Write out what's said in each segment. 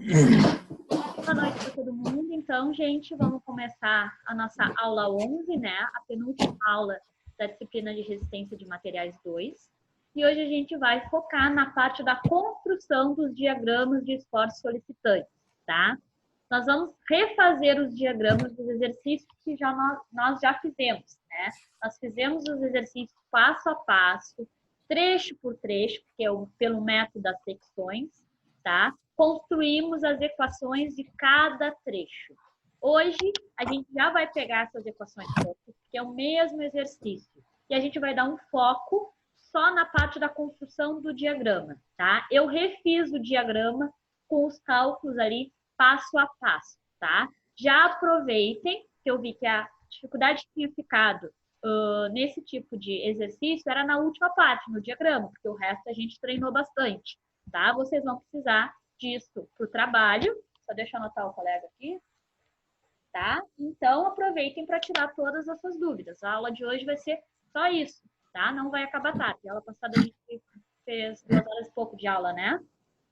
Boa noite para todo mundo. Então, gente, vamos começar a nossa aula 11, né? A penúltima aula da disciplina de resistência de materiais 2. E hoje a gente vai focar na parte da construção dos diagramas de esforço solicitantes, tá? Nós vamos refazer os diagramas dos exercícios que nós já fizemos, né? Nós fizemos os exercícios passo a passo, trecho por trecho, que é pelo método das secções, tá? Construímos as equações de cada trecho. Hoje, a gente já vai pegar essas equações todas, que é o mesmo exercício. E a gente vai dar um foco só na parte da construção do diagrama, tá? Eu refiz o diagrama com os cálculos ali, passo a passo, tá? Já aproveitem, que eu vi que a dificuldade que tinha ficado nesse tipo de exercício era na última parte, no diagrama, porque o resto a gente treinou bastante, tá? Vocês vão precisar disso para o trabalho. Só deixa eu anotar o colega aqui. Tá? Então, aproveitem para tirar todas as suas dúvidas. A aula de hoje vai ser só isso, tá? Não vai acabar tarde. A aula passada a gente fez 2 horas e pouco de aula, né?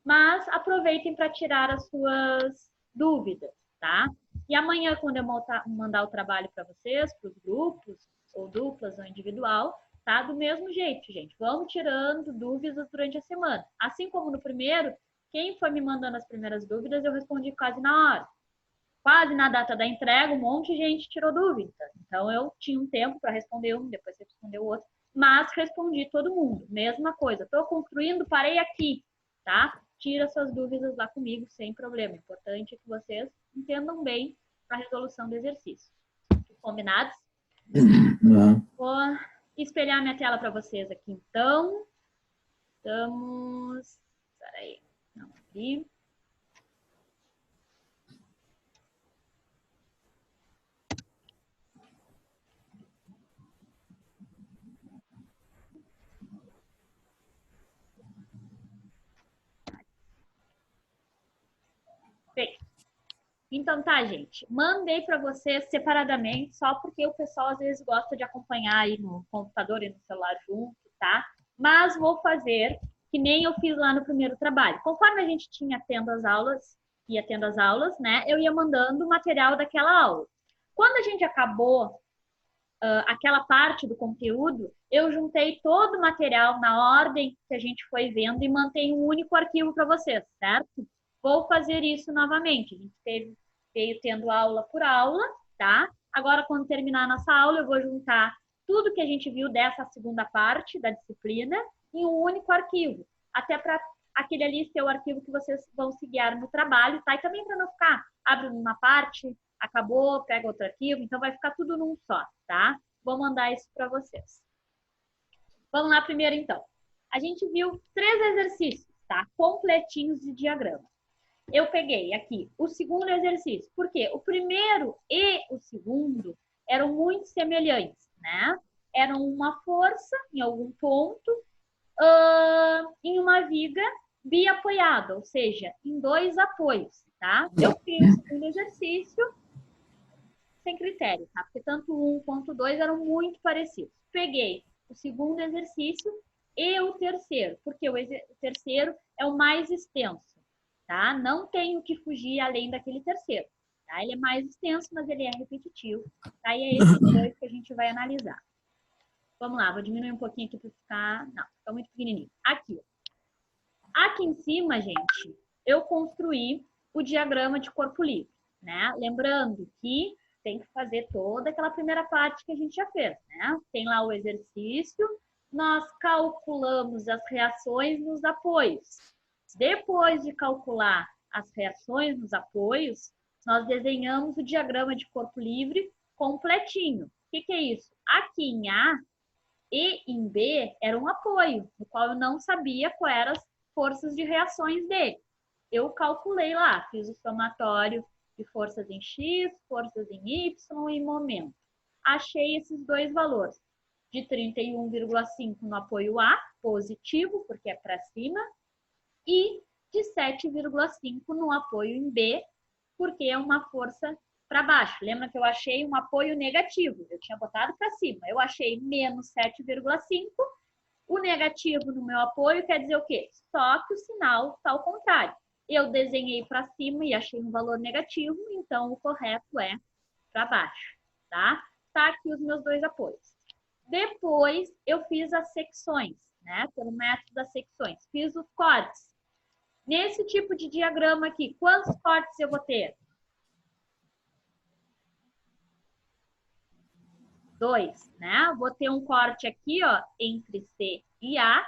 Mas aproveitem para tirar as suas dúvidas, tá? E amanhã, quando eu mandar o trabalho para vocês, para os grupos, ou duplas ou individual, tá? Do mesmo jeito, gente. Vamos tirando dúvidas durante a semana. Assim como no primeiro, quem foi me mandando as primeiras dúvidas, eu respondi quase na hora. Quase na data da entrega, um monte de gente tirou dúvida. Então, eu tinha um tempo para responder um, depois você respondeu o outro. Mas respondi todo mundo. Mesma coisa. Estou construindo, parei aqui, tá? Tira suas dúvidas lá comigo, sem problema. O importante é que vocês entendam bem a resolução do exercício. Combinados? Vou espelhar minha tela para vocês aqui, então. Estamos... Peraí. Não, aqui. Bem, então tá, gente. Mandei para vocês separadamente, só porque o pessoal às vezes gosta de acompanhar aí no computador e no celular junto, tá? Mas vou fazer que nem eu fiz lá no primeiro trabalho. Conforme a gente ia tendo as aulas, né? Eu ia mandando o material daquela aula. Quando a gente acabou aquela parte do conteúdo, eu juntei todo o material na ordem que a gente foi vendo e mantenho um único arquivo para vocês, certo? Vou fazer isso novamente. A gente veio tendo aula por aula, tá? Agora, quando terminar a nossa aula, eu vou juntar tudo que a gente viu dessa segunda parte da disciplina em um único arquivo. Até para aquele ali ser o arquivo que vocês vão se guiar no trabalho, tá? E também para não ficar, abre uma parte, acabou, pega outro arquivo, então vai ficar tudo num só, tá? Vou mandar isso para vocês. Vamos lá primeiro, então. A gente viu 3 exercícios, tá? Completinhos de diagrama. Eu peguei aqui o segundo exercício, porque o primeiro e o segundo eram muito semelhantes, né? Eram uma força em algum ponto, em uma viga biapoiada, ou seja, em 2 apoios, tá? Eu fiz o segundo exercício sem critério, tá? Porque tanto o 1 quanto o 2 eram muito parecidos. Peguei o segundo exercício e o terceiro, porque o terceiro é o mais extenso, tá? Não tenho que fugir além daquele terceiro, tá? Ele é mais extenso, mas ele é repetitivo, tá? E é esses 2 que a gente vai analisar. Vamos lá, vou diminuir um pouquinho aqui para ficar... Não, fica muito pequenininho. Aqui. Aqui em cima, gente, eu construí o diagrama de corpo livre, né? Lembrando que tem que fazer toda aquela primeira parte que a gente já fez, né? Tem lá o exercício, nós calculamos as reações nos apoios. Depois de calcular as reações nos apoios, nós desenhamos o diagrama de corpo livre completinho. O que é isso? Aqui em A e em B era um apoio, no qual eu não sabia quais eram as forças de reações dele. Eu calculei lá, fiz o somatório de forças em X, forças em Y e momento. Achei esses 2 valores, de 31,5 no apoio A, positivo, porque é para cima, e de 7,5 no apoio em B, porque é uma força para baixo. Lembra que eu achei um apoio negativo, eu tinha botado para cima. Eu achei menos 7,5, o negativo no meu apoio quer dizer o quê? Só que o sinal está ao contrário. Eu desenhei para cima e achei um valor negativo, então o correto é para baixo, tá? Tá aqui os meus dois apoios. Depois, eu fiz as secções, né? Pelo método das secções. Fiz os cortes. Nesse tipo de diagrama aqui, quantos cortes eu vou ter? 2, né? Vou ter um corte aqui, ó, entre C e A,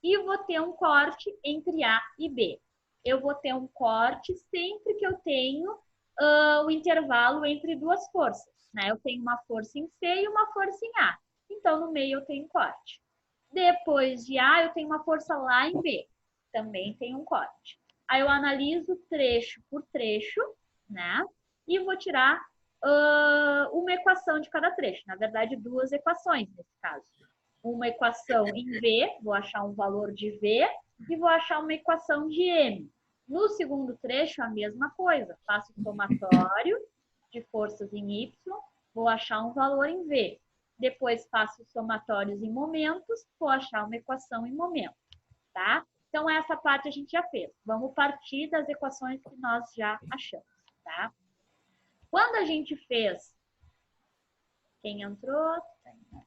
e vou ter um corte entre A e B. Eu vou ter um corte sempre que eu tenho o intervalo entre duas forças, né? Eu tenho uma força em C e uma força em A. Então, no meio eu tenho corte. Depois de A, eu tenho uma força lá em B. Também tem um corte. Aí eu analiso trecho por trecho, né? E vou tirar uma equação de cada trecho. Na verdade, duas equações nesse caso. Uma equação em V, vou achar um valor de V, e vou achar uma equação de M. No segundo trecho, a mesma coisa. Faço o somatório de forças em Y, vou achar um valor em V. Depois faço somatórios em momentos, vou achar uma equação em momento, tá? Então, essa parte a gente já fez. Vamos partir das equações que nós já achamos, tá? Quando a gente fez... Quem entrou? Não,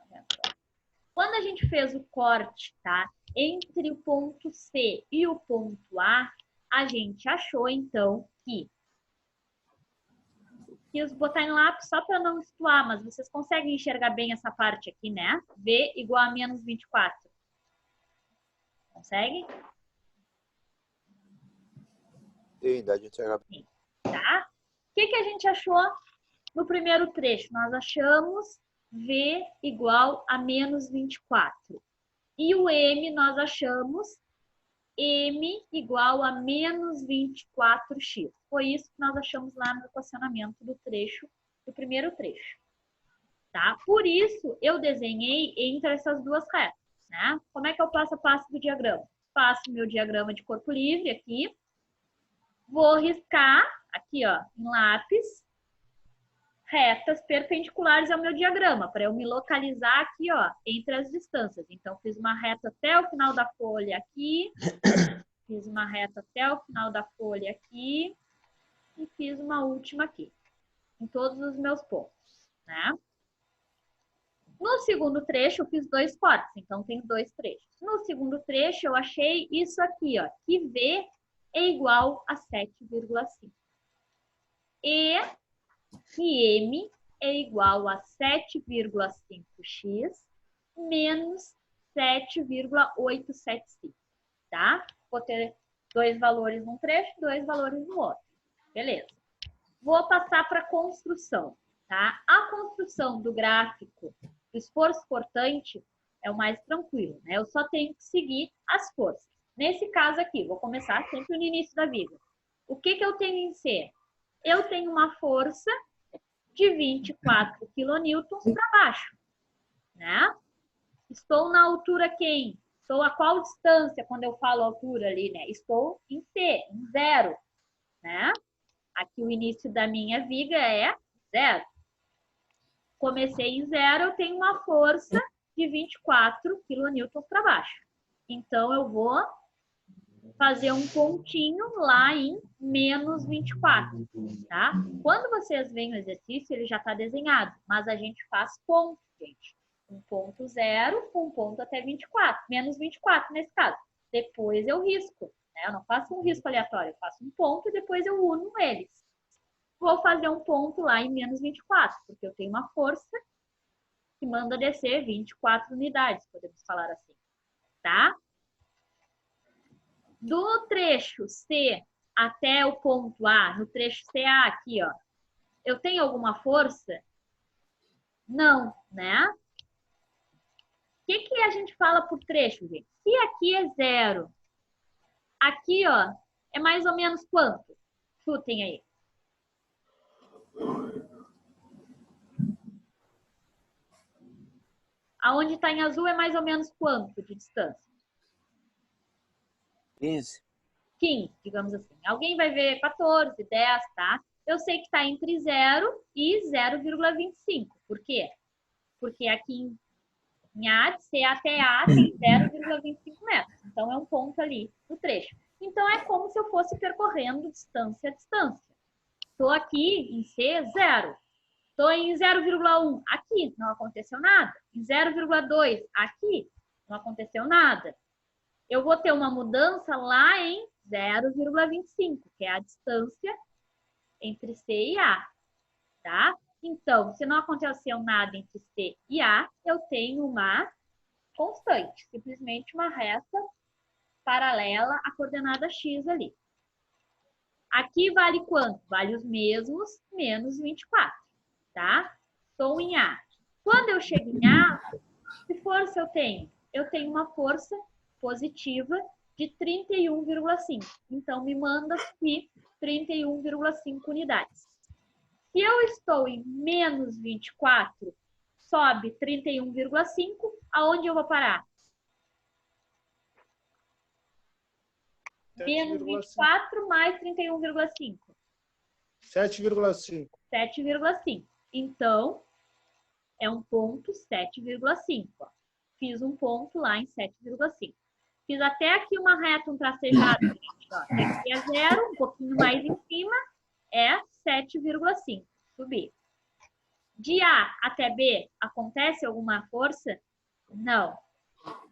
já entrou. Quando a gente fez o corte, tá? Entre o ponto C e o ponto A gente achou, então, que... Quis botar em lápis só para não situar, mas vocês conseguem enxergar bem essa parte aqui, né? V igual a menos 24. Consegue? Sim, dá de enxergar. Tá? O que a gente achou no primeiro trecho? Nós achamos V igual a menos 24. E o M nós achamos M igual a menos 24x. Foi isso que nós achamos lá no equacionamento do trecho, do primeiro trecho. Tá? Por isso, eu desenhei entre essas duas retas. Né? Como é que eu passo a passo do diagrama? Faço meu diagrama de corpo livre aqui. Vou riscar aqui, ó, em lápis, retas perpendiculares ao meu diagrama, para eu me localizar aqui, ó, entre as distâncias. Então, fiz uma reta até o final da folha aqui, fiz uma reta até o final da folha aqui e fiz uma última aqui, em todos os meus pontos, né? No segundo trecho, eu fiz dois cortes, então tenho dois trechos. No segundo trecho, eu achei isso aqui, ó, que V é igual a 7,5. E que M é igual a 7,5x menos 7,875, tá? Vou ter dois valores num trecho, dois valores no outro. Beleza. Vou passar para a construção, tá? A construção do gráfico do esforço cortante é o mais tranquilo, né? Eu só tenho que seguir as forças. Nesse caso aqui, vou começar sempre no início da viga. O que eu tenho em C? Eu tenho uma força de 24 kN para baixo, né? Estou na altura quem? Estou a qual distância quando eu falo altura ali, né? Estou em C, em 0, né? Aqui o início da minha viga é 0. Comecei em 0, eu tenho uma força de 24 kN para baixo. Então, eu vou fazer um pontinho lá em menos 24, tá? Quando vocês veem o exercício, ele já está desenhado, mas a gente faz ponto, gente. Um ponto 0 com um ponto até 24, menos 24 nesse caso. Depois eu risco, né? Eu não faço um risco aleatório, eu faço um ponto e depois eu uno eles. Vou fazer um ponto lá em menos 24, porque eu tenho uma força que manda descer 24 unidades, podemos falar assim, tá? Do trecho C até o ponto A, no trecho CA aqui, ó, eu tenho alguma força? Não, né? O que a gente fala por trecho, gente? Se aqui é 0, aqui, ó, é mais ou menos quanto? Chutem aí. Aonde está em azul é mais ou menos quanto de distância? 15. 15, digamos assim. Alguém vai ver 14, 10, tá? Eu sei que está entre 0 e 0,25. Por quê? Porque aqui em A, de C até A, tem 0,25 metros. Então, é um ponto ali no trecho. Então, é como eu fosse percorrendo distância a distância. Estou aqui em C, 0. Estou em 0,1, aqui, não aconteceu nada. Em 0,2, aqui, não aconteceu nada. Eu vou ter uma mudança lá em 0,25, que é a distância entre C e A, tá? Então, se não aconteceu nada entre C e A, eu tenho uma constante, simplesmente uma reta paralela à coordenada X ali. Aqui vale quanto? Vale os mesmos, menos 24, tá? Estou em A. Quando eu chego em A, que força eu tenho? Eu tenho uma força positiva de 31,5. Então, me manda aqui 31,5 unidades. Se eu estou em menos 24, sobe 31,5, aonde eu vou parar? Menos 24 mais 31,5. 7,5. 7,5. Então, é um ponto 7,5. Fiz um ponto lá em 7,5. Fiz até aqui uma reta, um tracejado, gente. Ó. Aqui é 0, um pouquinho mais em cima, é 7,5. Subir. De A até B, acontece alguma força? Não.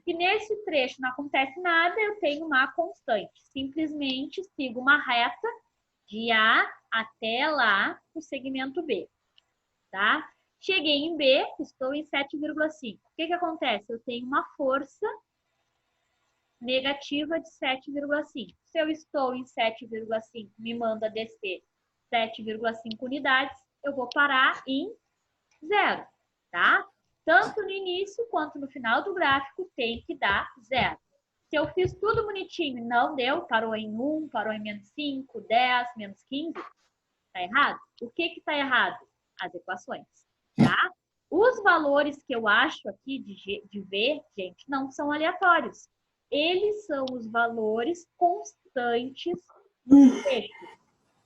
Se nesse trecho não acontece nada, eu tenho uma constante. Simplesmente sigo uma reta de A até lá o segmento B. Tá? Cheguei em B, estou em 7,5. O que acontece? Eu tenho uma força negativa de 7,5. Se eu estou em 7,5, me manda descer 7,5 unidades, eu vou parar em 0, tá? Tanto no início quanto no final do gráfico tem que dar 0. Se eu fiz tudo bonitinho e não deu, parou em 1, parou em menos 5, 10, menos 15, tá errado? O que que tá errado? As equações, tá? Os valores que eu acho aqui de V, gente, não são aleatórios. Eles são os valores constantes do trecho,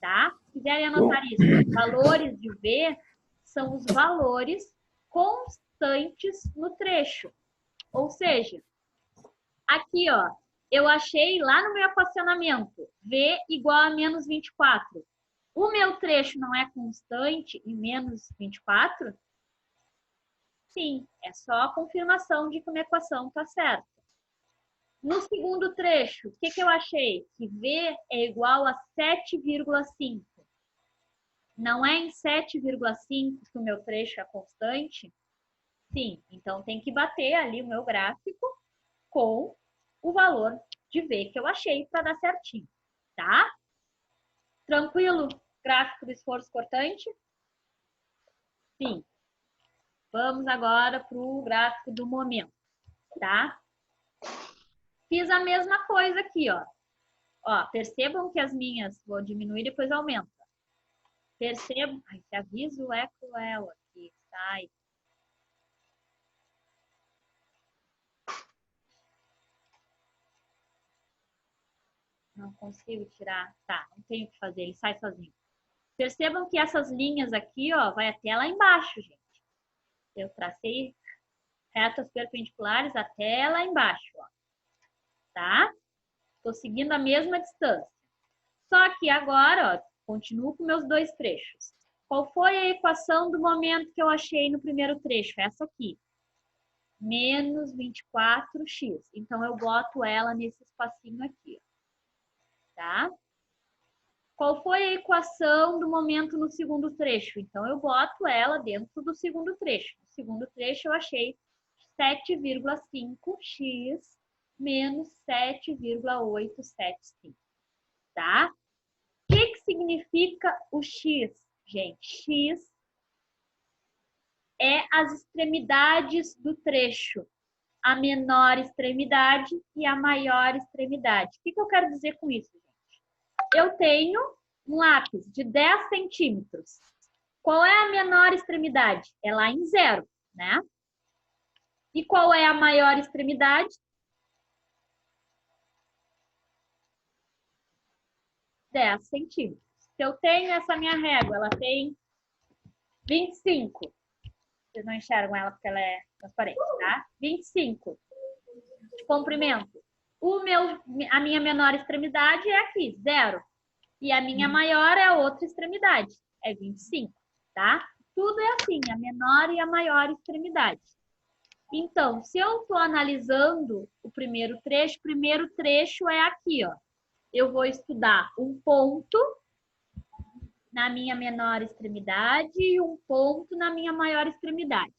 tá? Se quiserem anotar isso, valores de V são os valores constantes no trecho. Ou seja, aqui, ó, eu achei lá no meu equacionamento V igual a menos 24. O meu trecho não é constante em menos 24? Sim, é só a confirmação de que uma equação está certa. No segundo trecho, o que eu achei? Que V é igual a 7,5. Não é em 7,5 que o meu trecho é constante? Sim, então tem que bater ali o meu gráfico com o valor de V que eu achei para dar certinho, tá? Tranquilo? Gráfico do esforço cortante? Sim. Vamos agora para o gráfico do momento, tá? Fiz a mesma coisa aqui, ó. Ó, percebam que as minhas, vou diminuir, depois aumenta. Percebam, ai, esse aviso é cruel aqui, sai. Não consigo tirar, tá, não tenho o que fazer, ele sai sozinho. Percebam que essas linhas aqui, ó, vai até lá embaixo, gente. Eu tracei retas perpendiculares até lá embaixo, ó. Tá? Estou seguindo a mesma distância. Só que agora, ó, continuo com meus dois trechos. Qual foi a equação do momento que eu achei no primeiro trecho? Essa aqui. Menos 24x. Então, eu boto ela nesse espacinho aqui. Tá? Qual foi a equação do momento no segundo trecho? Então, eu boto ela dentro do segundo trecho. No segundo trecho, eu achei 7,5x menos 7,875. Tá? O que significa o x? Gente, x é as extremidades do trecho. A menor extremidade e a maior extremidade. O que eu quero dizer com isso, gente? Eu tenho um lápis de 10 centímetros. Qual é a menor extremidade? É lá em 0, né? E qual é a maior extremidade? 10 centímetros. Se eu tenho essa minha régua, ela tem 25. Vocês não enxergam ela porque ela é transparente, tá? 25 de comprimento. A minha menor extremidade é aqui, 0. E a minha maior é a outra extremidade, é 25, tá? Tudo é assim, a menor e a maior extremidade. Então, se eu estou analisando o primeiro trecho é aqui, ó. Eu vou estudar um ponto na minha menor extremidade e um ponto na minha maior extremidade.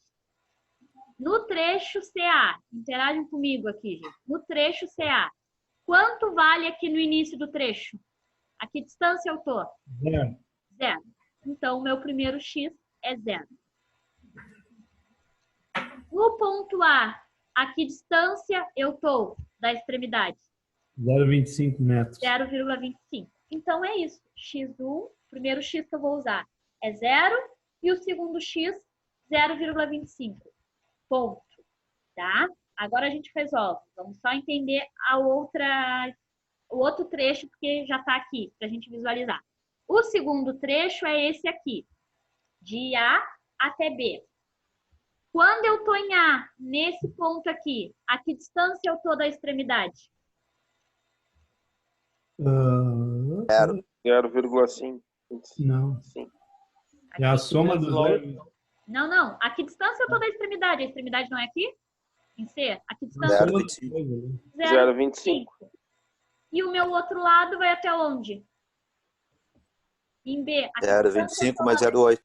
No trecho CA, interagem comigo aqui, gente. No trecho CA, quanto vale aqui no início do trecho? A que distância eu tô? 0. 0. Então, o meu primeiro X é 0. No ponto a que distância eu tô da extremidade? 0,25 metros. 0,25. Então, é isso. X1, o primeiro X que eu vou usar é 0 e o segundo X, 0,25. Ponto. Tá? Agora a gente resolve. Vamos só entender o outro trecho, porque já está aqui, para a gente visualizar. O segundo trecho é esse aqui, de A até B. Quando eu estou em A, nesse ponto aqui, a que distância eu estou da extremidade? 0,5. Não. Sim. É a soma do 0. Não. A que distância eu estou da extremidade? A extremidade não é aqui? Em C? A que distância? 0,25. E o meu outro lado vai até onde? Em B. 0,25 mais 0,8.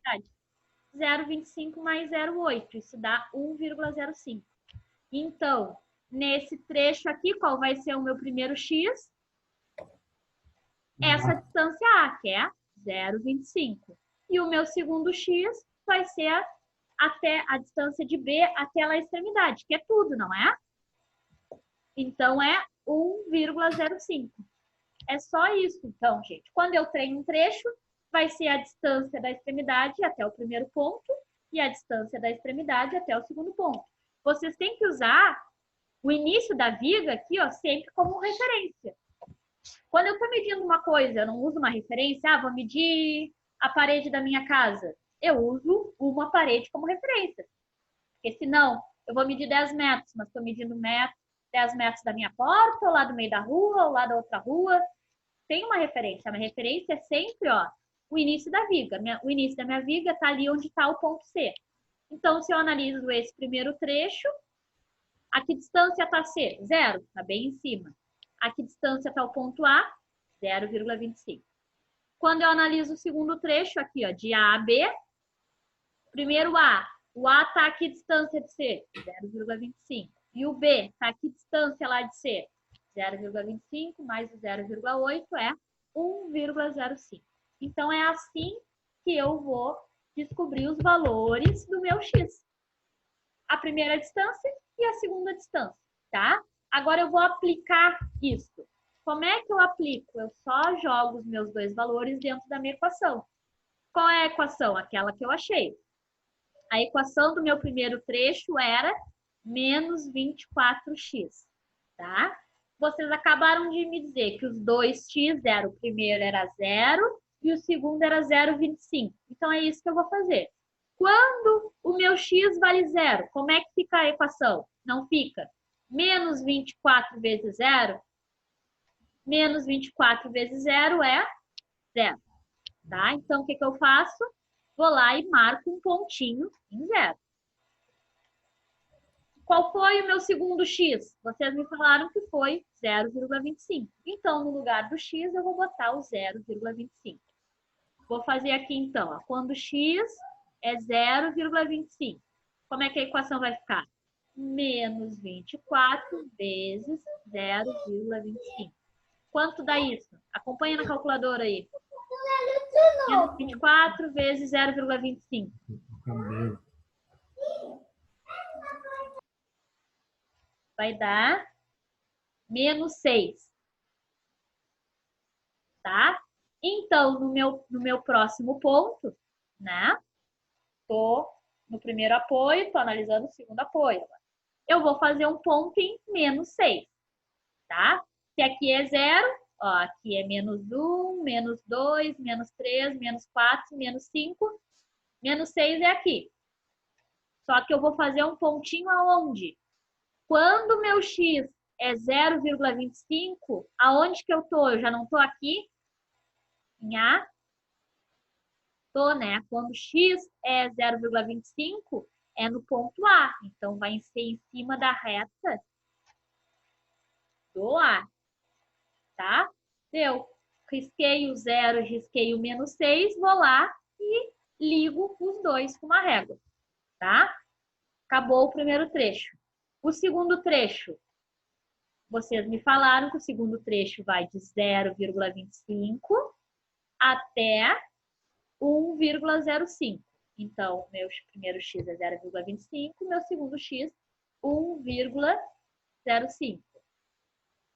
0,25 mais 0,8. Isso dá 1,05. Então, nesse trecho aqui, qual vai ser o meu primeiro X? Essa distância A, que é 0,25. E o meu segundo X vai ser até a distância de B até a extremidade, que é tudo, não é? Então, é 1,05. É só isso, então, gente. Quando eu treino um trecho, vai ser a distância da extremidade até o primeiro ponto e a distância da extremidade até o segundo ponto. Vocês têm que usar o início da viga aqui, ó, sempre como referência. Quando eu estou medindo uma coisa, eu não uso uma referência, vou medir a parede da minha casa. Eu uso uma parede como referência. Porque senão, eu vou medir 10 metros, mas estou medindo 10 metros da minha porta, ou lá do meio da rua, ou lá da outra rua. Tem uma referência. A minha referência é sempre, ó, o início da viga. O início da minha viga está ali onde está o ponto C. Então, se eu analiso esse primeiro trecho, a que distância está C? 0, está bem em cima. A que distância está o ponto A? 0,25. Quando eu analiso o segundo trecho, aqui, ó, de A a B, primeiro A, o A está a que distância de C? 0,25. E o B está a que distância lá de C? 0,25 mais o 0,8 é 1,05. Então, é assim que eu vou descobrir os valores do meu X. A primeira distância e a segunda distância, tá? Agora, eu vou aplicar isso. Como é que eu aplico? Eu só jogo os meus dois valores dentro da minha equação. Qual é a equação? Aquela que eu achei. A equação do meu primeiro trecho era menos 24x, tá? Vocês acabaram de me dizer que os dois x o primeiro era 0 e o segundo era 0,25. Então, é isso que eu vou fazer. Quando o meu x vale 0, como é que fica a equação? Não fica. Menos 24 vezes 0, menos 24 vezes 0 é 0. Tá? Então, o que eu faço? Vou lá e marco um pontinho em 0. Qual foi o meu segundo x? Vocês me falaram que foi 0,25. Então, no lugar do x, eu vou botar o 0,25. Vou fazer aqui, então, ó, quando x é 0,25. Como é que a equação vai ficar? Menos 24 vezes 0,25. Quanto dá isso? Acompanha na calculadora aí. Menos 24 vezes 0,25. Vai dar menos 6. Tá? Então, no meu próximo ponto, né? Tô no primeiro apoio, tô analisando o segundo apoio. Eu vou fazer um ponto em menos 6. Tá? Se aqui é 0, ó, aqui é menos 1, menos 2, menos 3, menos 4, menos 5. Menos 6 é aqui. Só que eu vou fazer um pontinho aonde? Quando o meu x é 0,25, aonde que eu tô? Eu já não tô aqui em A? Tô, né? Quando x é 0,25, é no ponto A. Então, vai ser em cima da reta do A, tá? Deu. Risquei o 0, risquei o menos 6, vou lá e ligo os dois com uma régua, tá? Acabou o primeiro trecho. O segundo trecho, vocês me falaram que o segundo trecho vai de 0,25 até 1,05. Então, meu primeiro x é 0,25, meu segundo x, 1,05.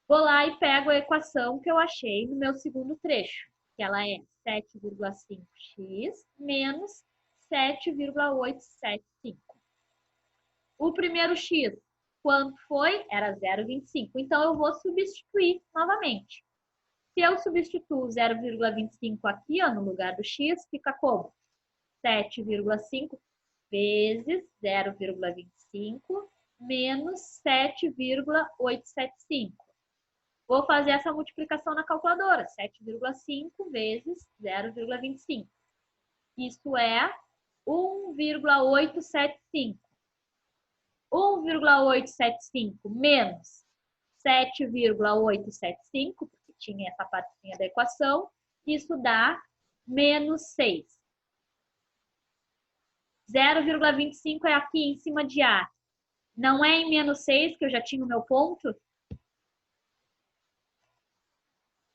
Vou lá e pego a equação que eu achei no meu segundo trecho, que ela é 7,5x menos 7,875. O primeiro x, quanto foi? Era 0,25. Então, eu vou substituir novamente. Se eu substituo 0,25 aqui, ó, no lugar do x, fica como? 7,5 vezes 0,25 menos 7,875. Vou fazer essa multiplicação na calculadora. 7,5 vezes 0,25. Isso é 1,875. 1,875 menos 7,875, porque tinha essa partezinha da equação, isso dá menos 6. 0,25 é aqui em cima de A. Não é em menos 6, que eu já tinha o meu ponto?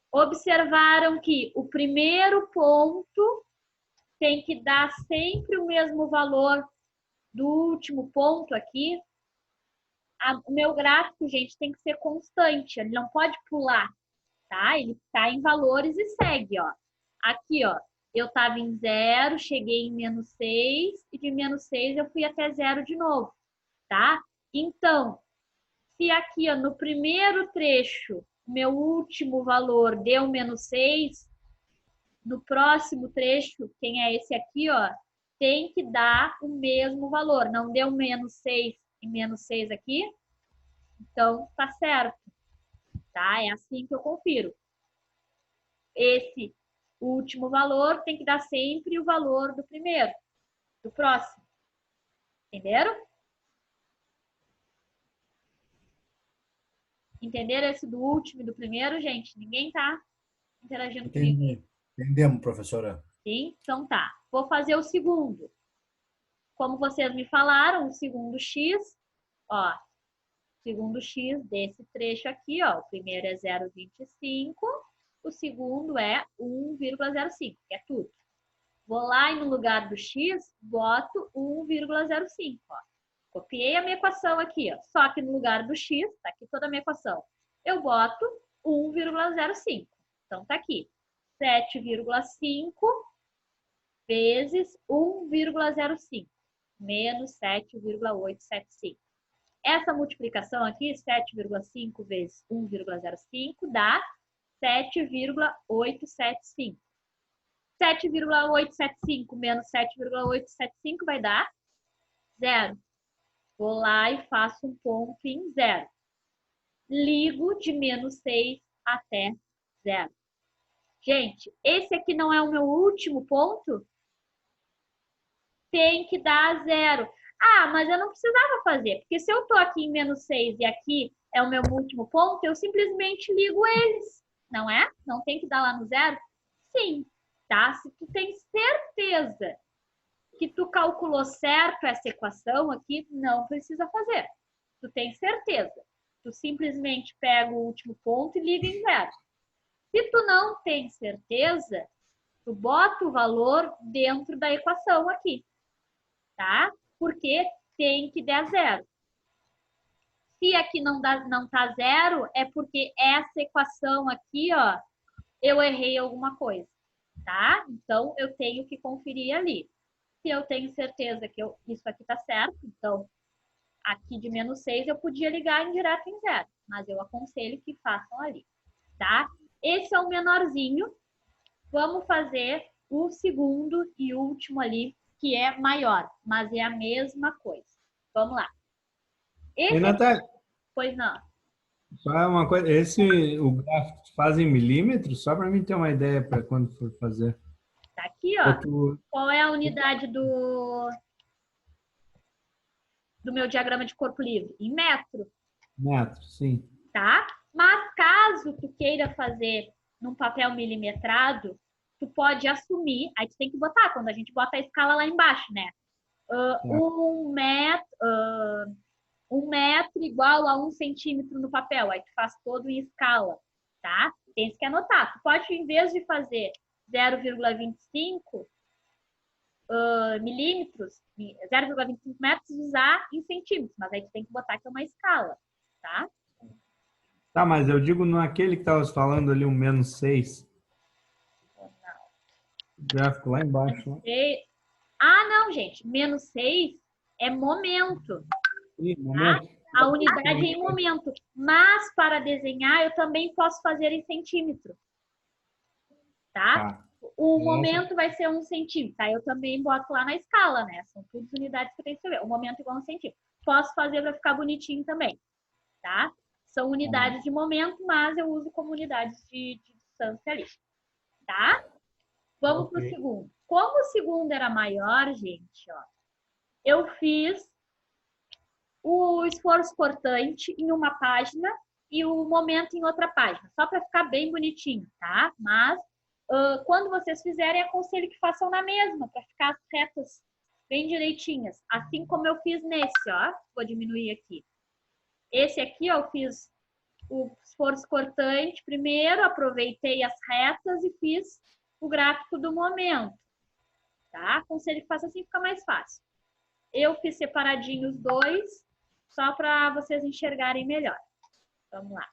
Observaram que o primeiro ponto tem que dar sempre o mesmo valor do último ponto aqui. O meu gráfico, gente, tem que ser constante. Ele não pode pular, tá? Ele está em valores e segue, ó. Aqui, ó. Eu estava em 0, cheguei em menos 6, e de menos 6 eu fui até 0 de novo, tá? Então, se aqui, ó, no primeiro trecho, meu último valor deu menos 6, no próximo trecho, quem é esse aqui, ó, tem que dar o mesmo valor. Não deu menos 6 e menos 6 aqui? Então, tá certo, tá? É assim que eu confiro. Esse último valor tem que dar sempre o valor do primeiro, do próximo. Entenderam? Entenderam esse do último e do primeiro, gente? Ninguém tá interagindo comigo. Entendi. Entendemos, professora. Sim? Então tá. Vou fazer o segundo. Como vocês me falaram, o segundo x, ó, segundo x desse trecho aqui, ó, o primeiro é 0,25, o segundo é 1,05, que é tudo. Vou lá e no lugar do x, boto 1,05, ó. Copiei a minha equação aqui, ó. Só que no lugar do x, tá aqui toda a minha equação, eu boto 1,05. Então tá aqui, 7,5 vezes 1,05 menos 7,875. Essa multiplicação aqui, 7,5 vezes 1,05, dá 7,875. 7,875 menos 7,875 vai dar 0. Vou lá e faço um ponto em 0. Ligo de menos 6 até 0. Gente, esse aqui não é o meu último ponto? Tem que dar 0. Ah, mas eu não precisava fazer, porque se eu estou aqui em menos 6 e aqui é o meu último ponto, eu simplesmente ligo eles, não é? Não tem que dar lá no 0? Sim, tá? Se tu tem certeza que tu calculou certo essa equação aqui, não precisa fazer. Tu tem certeza. Tu simplesmente pega o último ponto e liga em 0. Se tu não tem certeza, tu bota o valor dentro da equação aqui, tá? Porque tem que dar 0. Se aqui não tá 0, é porque essa equação aqui, ó, eu errei alguma coisa, tá? Então, eu tenho que conferir ali. Se eu tenho certeza que isso aqui tá certo, então, aqui de menos 6 eu podia ligar em direto em 0, mas eu aconselho que façam ali, tá? Esse é o menorzinho. Vamos fazer o segundo e último ali, que é maior, mas é a mesma coisa. Vamos lá. Oi, Natália. Pois não. Só é uma coisa, o gráfico tu faz em milímetros, só para mim ter uma ideia para quando for fazer. Tá aqui, ó. Outro Qual é a unidade do meu diagrama de corpo livre? Em metro, metro, sim. tá? Mas caso tu queira fazer num papel milimetrado, tu pode assumir, aí tu tem que botar, quando a gente bota a escala lá embaixo, né? Um metro igual a 1 centímetro no papel. Aí tu faz todo em escala, tá? Tem que anotar. Tu pode, em vez de fazer 0,25 milímetros, 0,25 metros, usar em centímetros. Mas aí tu tem que botar que é uma escala, tá? Tá, mas eu digo naquele que estava falando ali, um -6. O gráfico lá embaixo. Né? Ah, não, gente. -6 é momento. Sim, Tá? momento. A unidade é em momento. Mas para desenhar, eu também posso fazer em centímetro. Tá? O momento vai ser 1 centímetro. Tá? Eu também boto lá na escala, né? São todas unidades que eu tenho que escrever. O momento igual a 1 centímetro. Posso fazer para ficar bonitinho também. Tá? São unidades de momento, mas eu uso como unidades de distância ali. Tá? Vamos para o segundo. Como o segundo era maior, gente, ó, eu fiz o esforço cortante em uma página e o momento em outra página, só para ficar bem bonitinho, tá? Mas quando vocês fizerem, aconselho que façam na mesma, para ficar as retas bem direitinhas. Assim como eu fiz nesse, ó. Vou diminuir aqui. Esse aqui, ó, eu fiz o esforço cortante primeiro, aproveitei as retas e fiz o gráfico do momento, tá? Aconselho que faça assim, fica mais fácil. Eu fiz separadinho os dois, só para vocês enxergarem melhor. Vamos lá.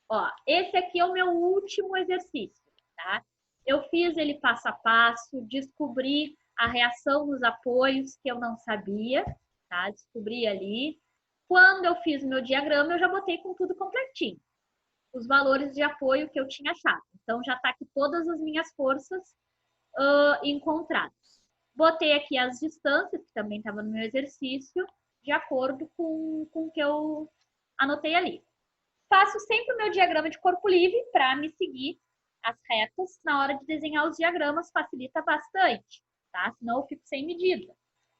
Ó, esse aqui é o meu último exercício, tá? Eu fiz ele passo a passo, descobri a reação nos apoios que eu não sabia, tá? Descobri ali. Quando eu fiz o meu diagrama, eu já botei com tudo completinho. Os valores de apoio que eu tinha achado. Então, já está aqui todas as minhas forças encontradas. Botei aqui as distâncias, que também estava no meu exercício, de acordo com o que eu anotei ali. Faço sempre o meu diagrama de corpo livre para me seguir as retas na hora de desenhar os diagramas, facilita bastante, tá? Senão eu fico sem medida.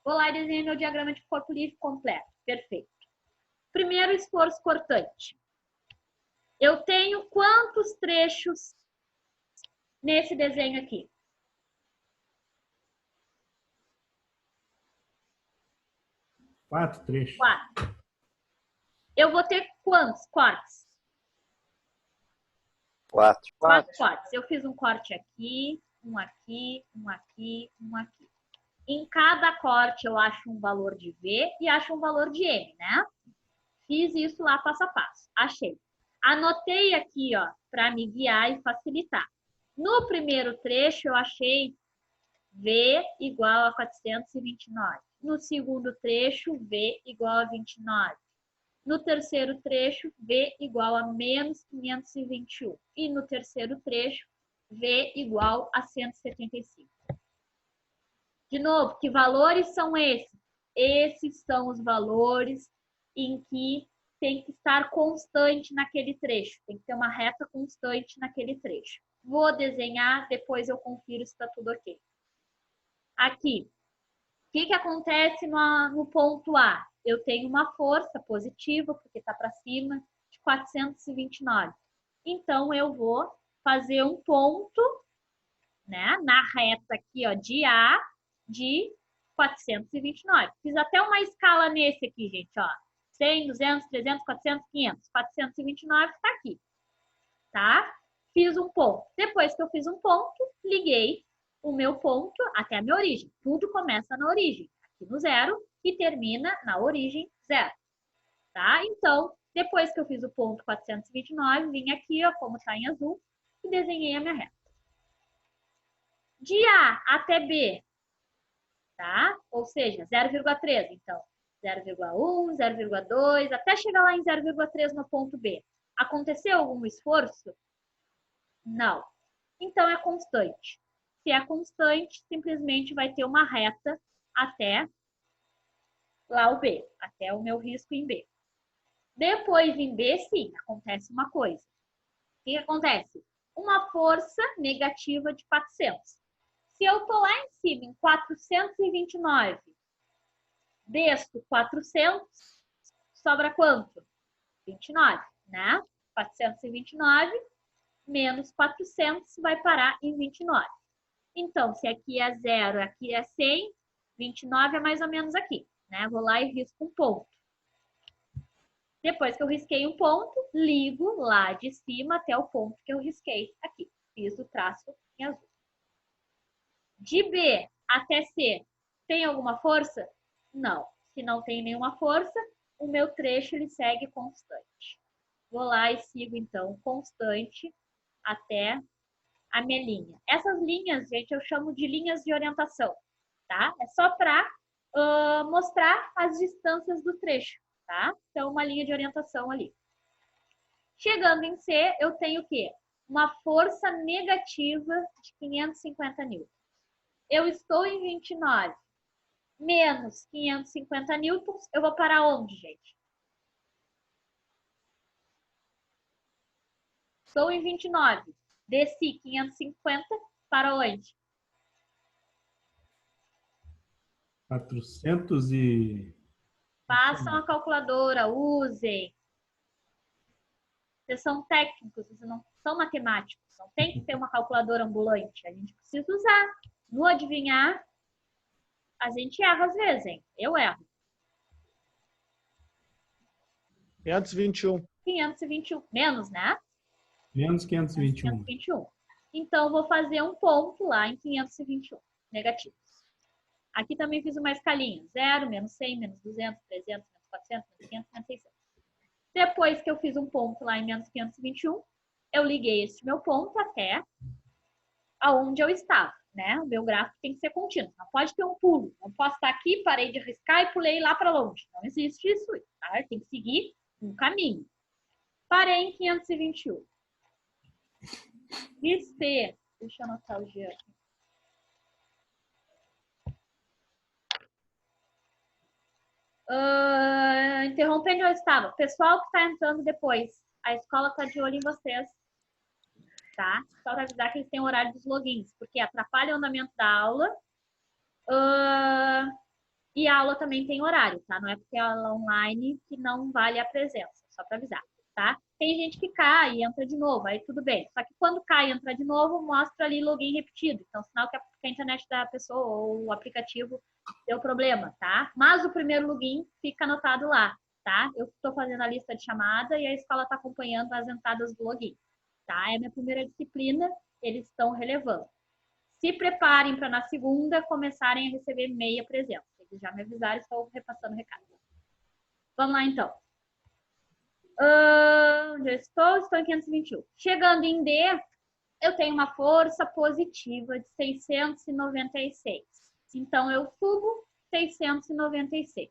Vou lá e desenhei meu diagrama de corpo livre completo. Perfeito. Primeiro esforço cortante. Eu tenho quantos trechos nesse desenho aqui? 4 trechos. 4. Eu vou ter quantos cortes? 4. 4 cortes. Eu fiz um corte aqui, um aqui, um aqui, um aqui. Em cada corte eu acho um valor de V e acho um valor de M, né? Fiz isso lá passo a passo. Achei. Anotei aqui, ó, para me guiar e facilitar. No primeiro trecho eu achei V igual a 429. No segundo trecho, V igual a 29. No terceiro trecho, V igual a menos 521. E no terceiro trecho, V igual a 175. De novo, que valores são esses? Esses são os valores em que tem que estar constante naquele trecho. Tem que ter uma reta constante naquele trecho. Vou desenhar, depois eu confiro se está tudo ok. Aqui, o que acontece no ponto A? Eu tenho uma força positiva, porque está para cima, de 429. Então, eu vou fazer um ponto, né, na reta aqui, ó, de A, de 429. Fiz até uma escala nesse aqui, gente, ó. 100, 200, 300, 400, 500. 429 está aqui, tá? Fiz um ponto. Depois que eu fiz um ponto, liguei o meu ponto até a minha origem. Tudo começa na origem, aqui no 0, e termina na origem 0, tá? Então, depois que eu fiz o ponto 429, vim aqui, ó, como está em azul, e desenhei a minha reta. De A até B, tá? Ou seja, 0,3. Então, 0,1, 0,2, até chegar lá em 0,3 no ponto B. Aconteceu algum esforço? Não. Então, é constante. Se é constante, simplesmente vai ter uma reta até lá o B, até o meu risco em B. Depois, em B, sim, acontece uma coisa. O que acontece? Uma força negativa de 400. Se eu estou lá em cima, em 429, desço 400, sobra quanto? 29, né? 429 menos 400 vai parar em 29. Então, se aqui é 0, aqui é 100, 29 é mais ou menos aqui, né? Vou lá e risco um ponto. Depois que eu risquei um ponto, ligo lá de cima até o ponto que eu risquei aqui. Fiz o traço em azul. De B até C, tem alguma força? Não. Se não tem nenhuma força, o meu trecho ele segue constante. Vou lá e sigo, então, constante até a minha linha. Essas linhas, gente, eu chamo de linhas de orientação, tá? É só para mostrar as distâncias do trecho, tá? Então, uma linha de orientação ali. Chegando em C, eu tenho o quê? Uma força negativa de 550 newtons. Eu estou em 29 menos 550 newtons, eu vou parar onde, gente? Estou em 29. Desci 550 para onde? 400 e... Façam a calculadora, usem. Vocês são técnicos, vocês não são matemáticos. Não tem que ter uma calculadora ambulante. A gente precisa usar. No adivinhar, a gente erra às vezes, hein? Eu erro. 521. 521. Menos, né? Menos 521. 521. Então, vou fazer um ponto lá em 521. Negativos. Aqui também fiz uma escalinha. 0, menos 100, menos 200, 300, menos 400, menos 500, menos 600. Depois que eu fiz um ponto lá em menos 521, eu liguei este meu ponto até aonde eu estava, né? O meu gráfico tem que ser contínuo. Não pode ter um pulo. Não posso estar aqui, parei de riscar e pulei lá para longe. Não existe isso, tá? Tem que seguir um caminho. Parei em 521. E C, deixa eu anotar o G aqui. Interrompendo onde eu estava. Pessoal que está entrando depois, a escola está de olho em vocês, tá? Só para avisar que eles têm o horário dos logins, porque atrapalha o andamento da aula. E a aula também tem horário, tá? Não é porque é aula online que não vale a presença, só para avisar, tá? Tem gente que cai e entra de novo, aí tudo bem. Só que quando cai e entra de novo, mostra ali login repetido. Então, sinal que a internet da pessoa ou o aplicativo deu problema, tá? Mas o primeiro login fica anotado lá, tá? Eu estou fazendo a lista de chamada e a escola está acompanhando as entradas do login, tá? É a minha primeira disciplina, eles estão relevando. Se preparem para na segunda começarem a receber meia presença. Eles já me avisaram, estou repassando o recado. Vamos lá, então. Onde eu estou? Estou em 521. Chegando em D, eu tenho uma força positiva de 696. Então, eu subo 696.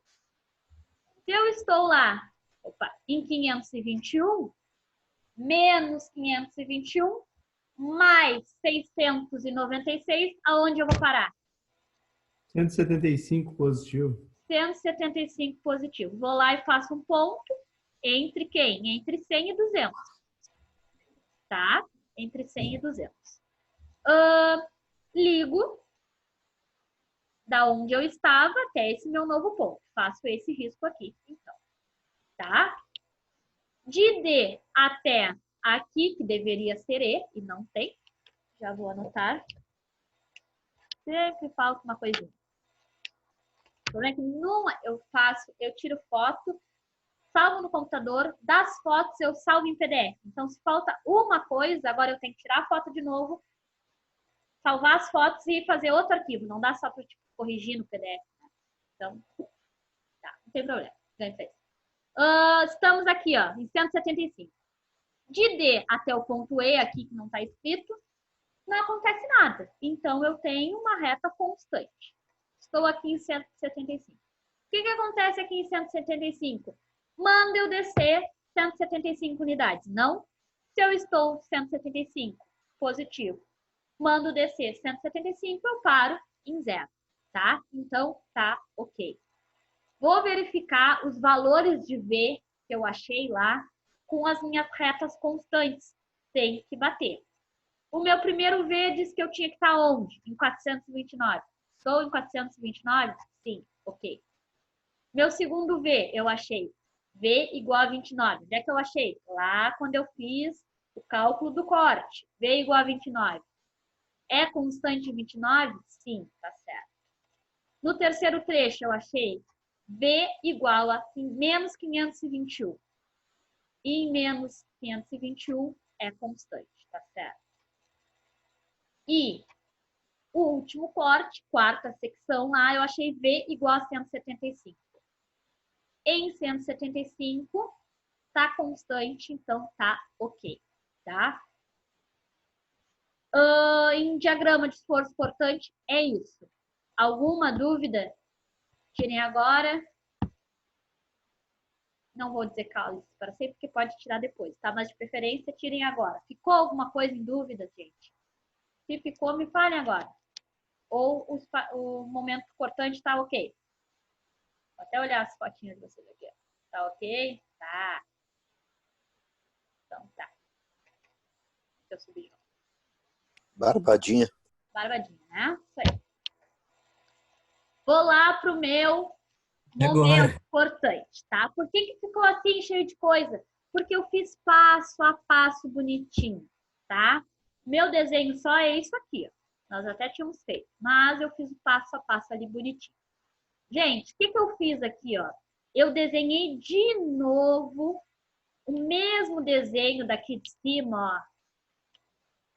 Se eu estou lá, em 521, menos 521, mais 696, aonde eu vou parar? 175 positivo. 175 positivo. Vou lá e faço um ponto entre quem? Entre 100 e 200. Tá? Entre 100 e 200. Ligo da onde eu estava até esse meu novo ponto. Faço esse risco aqui, então. Tá? De D até aqui, que deveria ser E não tem. Já vou anotar. Sempre falta uma coisinha. O problema é que numa eu tiro foto, salvo no computador, das fotos eu salvo em PDF. Então, se falta uma coisa, agora eu tenho que tirar a foto de novo, salvar as fotos e fazer outro arquivo. Não dá só para tipo, corrigir no PDF. Né? Então, tá, não tem problema. Estamos aqui, ó, em 175. De D até o ponto E, aqui que não está escrito, não acontece nada. Então, eu tenho uma reta constante. Estou aqui em 175. O que acontece aqui em 175? Manda eu descer 175 unidades. Não? Se eu estou 175 positivo, mando descer 175, eu paro em 0. Tá? Então, tá ok. Vou verificar os valores de V que eu achei lá com as minhas retas constantes. Tem que bater. O meu primeiro V diz que eu tinha que estar onde? Em 429. Estou em 429? Sim, ok. Meu segundo V, eu achei V igual a 29. Onde é que eu achei? Lá quando eu fiz o cálculo do corte. V igual a 29. É constante 29? Sim, tá certo. No terceiro trecho, eu achei V igual a menos 521. E em menos 521 é constante, tá certo? E o último corte, quarta secção lá, eu achei V igual a 175. Em 175, tá constante, então tá ok, tá? Em diagrama de esforço cortante, é isso. Alguma dúvida? Tirem agora. Não vou dizer cálice para sempre, porque pode tirar depois, tá? Mas de preferência, tirem agora. Ficou alguma coisa em dúvida, gente? Se ficou, me falem agora. Ou o momento cortante tá ok? Vou até olhar as fotinhas de vocês aqui. Tá ok? Tá. Então tá. Deixa eu subir. Barbadinha. Barbadinha, né? Isso aí. Vou lá pro meu Agora. momento cortante, tá? Por que ficou assim, cheio de coisa? Porque eu fiz passo a passo bonitinho, tá? Meu desenho só é isso aqui, ó. Nós até tínhamos feito, mas eu fiz o passo a passo ali bonitinho. Gente, o que eu fiz aqui, ó? Eu desenhei de novo o mesmo desenho daqui de cima, ó.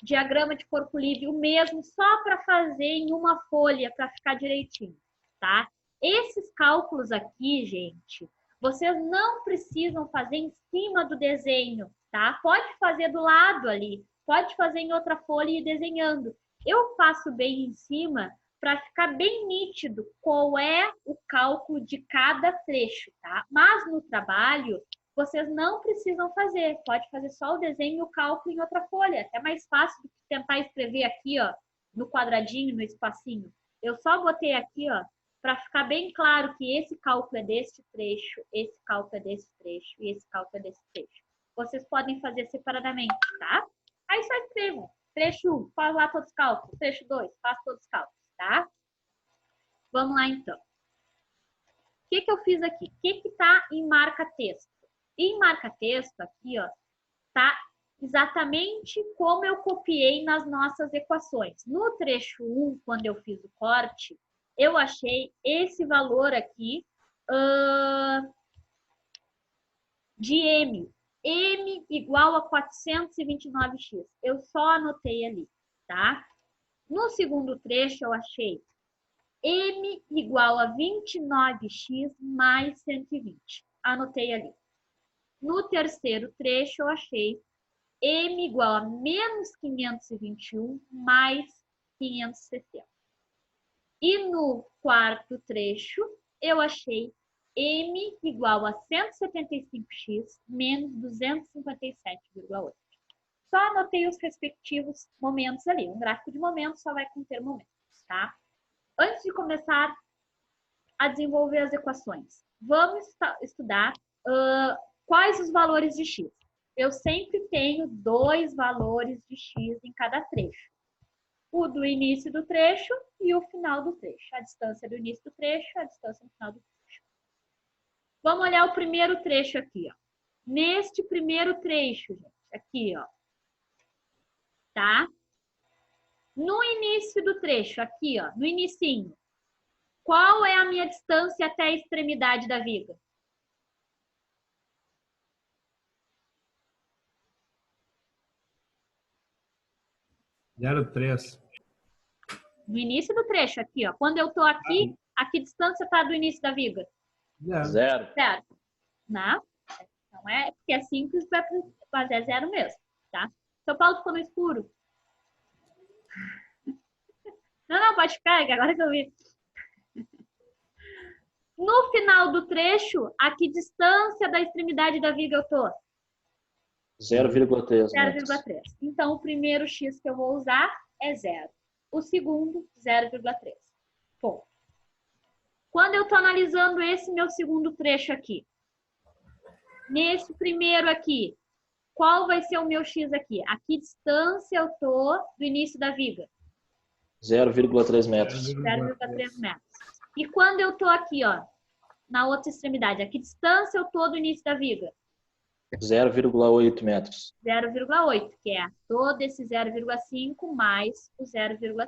Diagrama de corpo livre, o mesmo, só para fazer em uma folha, para ficar direitinho, tá? Esses cálculos aqui, gente, vocês não precisam fazer em cima do desenho, tá? Pode fazer do lado ali, pode fazer em outra folha e ir desenhando. Eu faço bem em cima para ficar bem nítido qual é o cálculo de cada trecho, tá? Mas no trabalho, vocês não precisam fazer. Pode fazer só o desenho e o cálculo em outra folha. Até mais fácil do que tentar escrever aqui, ó, no quadradinho, no espacinho. Eu só botei aqui, ó, para ficar bem claro que esse cálculo é desse trecho, esse cálculo é desse trecho e esse cálculo é desse trecho. Vocês podem fazer separadamente, tá? Aí só escrevam. Trecho 1, faz lá todos os cálculos. Trecho 2, faz todos os cálculos, tá? Vamos lá, então. O que eu fiz aqui? O que tá em marca-texto? Em marca-texto, aqui, ó, tá exatamente como eu copiei nas nossas equações. No trecho 1, quando eu fiz o corte, eu achei esse valor aqui de M. M igual a 429x. Eu só anotei ali, tá? No segundo trecho, eu achei M igual a 29x mais 120. Anotei ali. No terceiro trecho, eu achei M igual a menos 521 mais 560. E no quarto trecho, eu achei M igual a 175x menos 257,8. Só anotei os respectivos momentos ali. Um gráfico de momentos só vai conter momentos, tá? Antes de começar a desenvolver as equações, vamos estudar quais os valores de x. Eu sempre tenho 2 valores de x em cada trecho. O do início do trecho e o final do trecho. A distância do início do trecho, a distância do final do trecho. Vamos olhar o primeiro trecho aqui, ó. Neste primeiro trecho, gente, aqui, ó. Tá? No início do trecho, aqui, ó, no inicinho. Qual é a minha distância até a extremidade da viga? Zero 3. No início do trecho, aqui, ó. Quando eu tô aqui, a que distância tá do início da viga? Zero. Certo. Não? Não é porque é simples, mas é zero mesmo, tá? São Paulo ficou no escuro. Não, pode ficar, agora que eu vi. No final do trecho, a que distância da extremidade da viga eu tô? 0,3. 0,3. Então, o primeiro x que eu vou usar é 0. O segundo, 0,3. Ponto. Quando eu estou analisando esse meu segundo trecho aqui, Nesse primeiro aqui, qual vai ser o meu x aqui? A que distância eu tô do início da viga? 0,3 metros. 0,3 metros. E quando eu tô aqui, ó, na outra extremidade, a que distância eu tô do início da viga? 0,8 metros. 0,8, que é todo esse 0,5 mais o 0,3.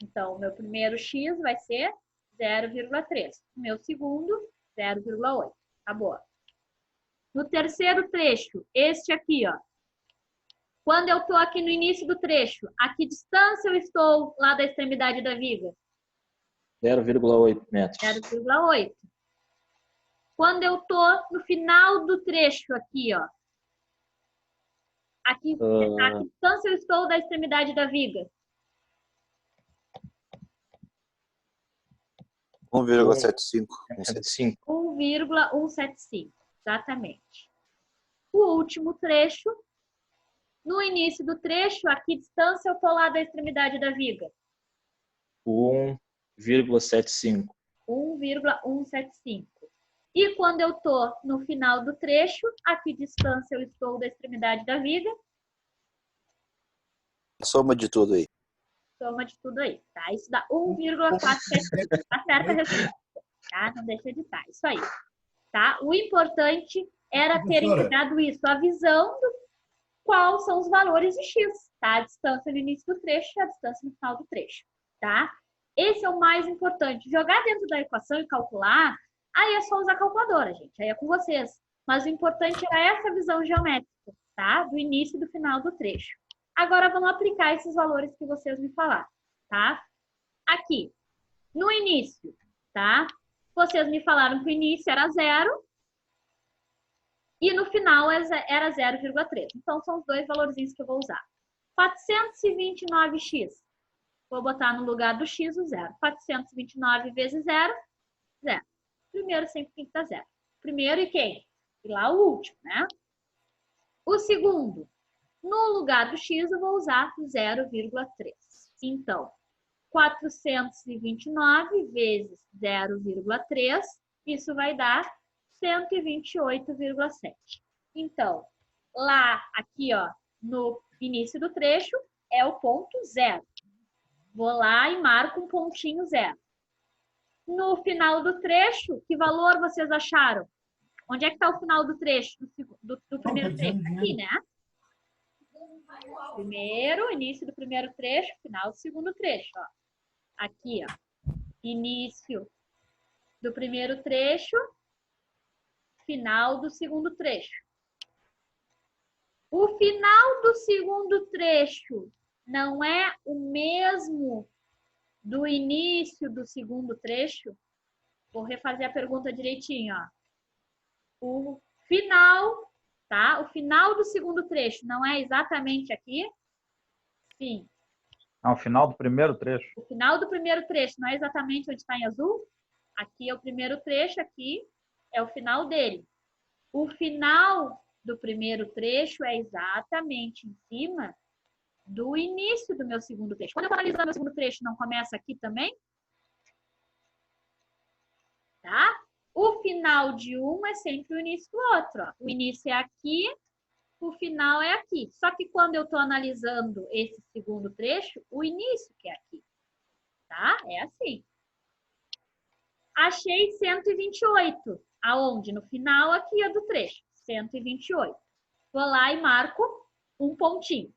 Então, o meu primeiro x vai ser 0,3. O meu segundo, 0,8. Acabou. No terceiro trecho, este aqui, ó. Quando eu estou aqui no início do trecho, a que distância eu estou lá da extremidade da viga? 0,8 metros. 0,8. Quando eu estou no final do trecho aqui, ó. A que distância eu estou da extremidade da viga? 1,75. 1,75. 1,175. Exatamente. O último trecho. No início do trecho, a que distância eu estou lá da extremidade da viga? 1,75. 1,175. E quando eu estou no final do trecho, a que distância eu estou da extremidade da viga? A soma de tudo aí. Soma de tudo aí, tá? Isso dá 1,475. Tá certa a resposta, tá? Não deixa de estar. Isso aí, tá? O importante era terem dado isso, a visão do quais são os valores de x, tá? A distância no início do trecho e a distância no final do trecho, tá? Esse é o mais importante. Jogar dentro da equação e calcular, aí é só usar a calculadora, gente. Aí é com vocês. Mas o importante era essa visão geométrica, tá? Do início e do final do trecho. Agora vamos aplicar esses valores que vocês me falaram, tá? Aqui, no início, tá? Vocês me falaram que o início era 0 e no final era 0,3. Então, são os dois valorzinhos que eu vou usar. 429x. Vou botar no lugar do x o 0. 429 vezes 0, 0. Primeiro sempre tem que dar 0. Primeiro e quem? E lá o último, né? O segundo. No lugar do x, eu vou usar 0,3. Então, 429 vezes 0,3, isso vai dar 128,7. Então, lá, aqui, ó, no início do trecho, é o ponto 0. Vou lá e marco um pontinho 0. No final do trecho, que valor vocês acharam? Onde é que está o final do trecho, do primeiro trecho? Aqui, né? Primeiro, início do primeiro trecho, final do segundo trecho, ó. Aqui, ó. Início do primeiro trecho, final do segundo trecho. O final do segundo trecho não é o mesmo do início do segundo trecho? Vou refazer a pergunta direitinho, ó. O final, tá? O final do segundo trecho não é exatamente aqui? Sim. Não, o final do primeiro trecho. O final do primeiro trecho não é exatamente onde está em azul? Aqui é o primeiro trecho, aqui é o final dele. O final do primeiro trecho é exatamente em cima do início do meu segundo trecho. Quando eu vou analisar meu segundo trecho, não começa aqui também? Tá? O final de um é sempre o início do outro. Ó. O início é aqui, o final é aqui. Só que quando eu estou analisando esse segundo trecho, o início que é aqui. Tá? É assim. Achei 128. Aonde? No final aqui é do trecho. 128. Vou lá e marco um pontinho.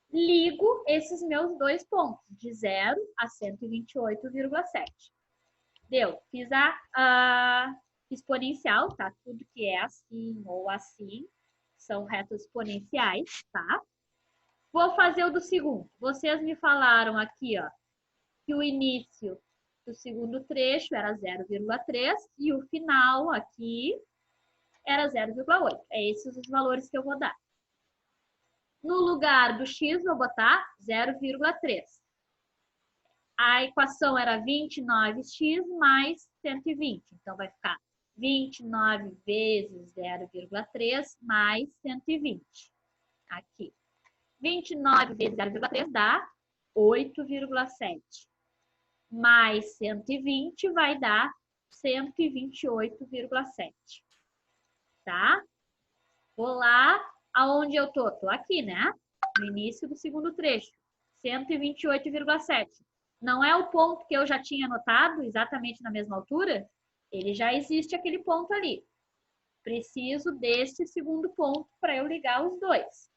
Ligo esses meus dois pontos, de 0 a 128,7. Deu. Fiz a exponencial, tá? Tudo que é assim ou assim são retas exponenciais, tá? Vou fazer o do segundo. Vocês me falaram aqui, ó, que o início do segundo trecho era 0,3 e o final aqui era 0,8. É esses os valores que eu vou dar. No lugar do x, vou botar 0,3. A equação era 29x mais 120. Então, vai ficar 29 vezes 0,3 mais 120. Aqui. 29 vezes 0,3 dá 8,7. Mais 120 vai dar 128,7. tá? Vou lá aonde eu tô. Tô aqui, né? No início do segundo trecho. 128,7. Não é o ponto que eu já tinha anotado, exatamente na mesma altura? Ele já existe aquele ponto ali. Preciso deste segundo ponto para eu ligar os dois.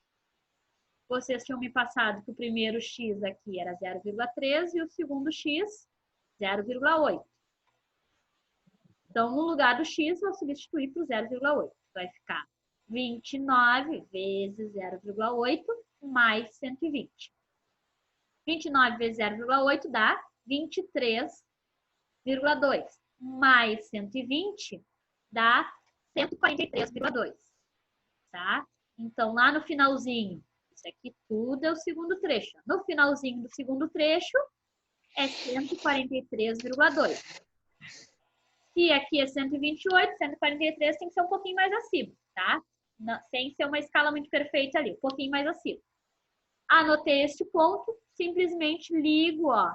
Vocês tinham me passado que o primeiro x aqui era 0,3 e o segundo x, 0,8. Então, no lugar do x, vou substituir por 0,8. Vai ficar 29 vezes 0,8 mais 120. 29 vezes 0,8 dá 23,2. Mais 120 dá 143,2. Tá? Então, lá no finalzinho, isso aqui tudo é o segundo trecho. No finalzinho do segundo trecho, é 143,2. Se aqui é 128, 143 tem que ser um pouquinho mais acima, tá? Não, sem ser uma escala muito perfeita ali, um pouquinho mais acima. Anotei este ponto, simplesmente ligo, ó,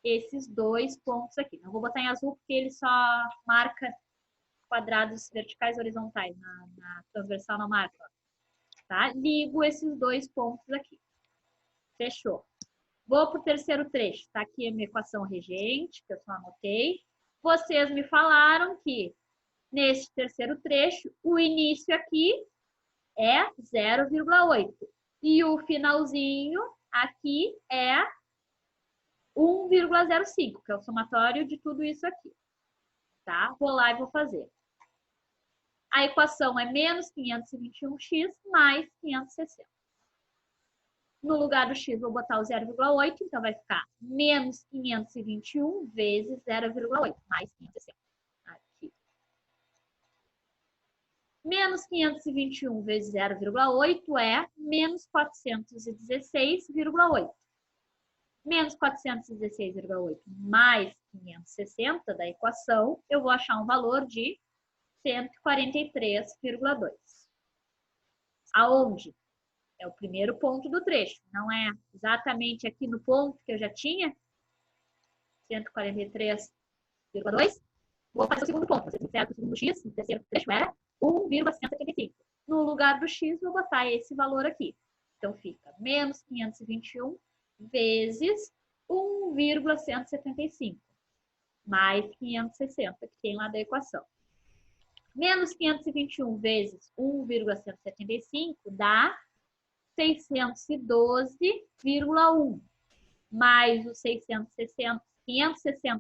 esses dois pontos aqui. Não vou botar em azul porque ele só marca quadrados verticais e horizontais. Na transversal não marca, ó. Tá? Ligo esses dois pontos aqui. Fechou. Vou para o terceiro trecho. Tá aqui a minha equação regente, que eu só anotei. Vocês me falaram que nesse terceiro trecho, o início aqui é 0,8. E o finalzinho aqui é 1,05, que é o somatório de tudo isso aqui. Tá? Vou lá e vou fazer. A equação é menos 521x mais 560. No lugar do x, vou botar o 0,8, então vai ficar menos 521 vezes 0,8, mais 560. Aqui. Menos 521 vezes 0,8 é menos 416,8. Menos 416,8 mais 560 da equação, eu vou achar um valor de 143,2. Aonde? É o primeiro ponto do trecho. Não é exatamente aqui no ponto que eu já tinha. 143,2. Vou fazer o segundo ponto. Vocês disseram que o segundo x, no terceiro trecho, era 1,175. No lugar do x, vou botar esse valor aqui. Então, fica menos 521 vezes 1,175. Mais 560, que tem lá da equação. Menos 521 vezes 1,175 dá 612,1. Mais os 560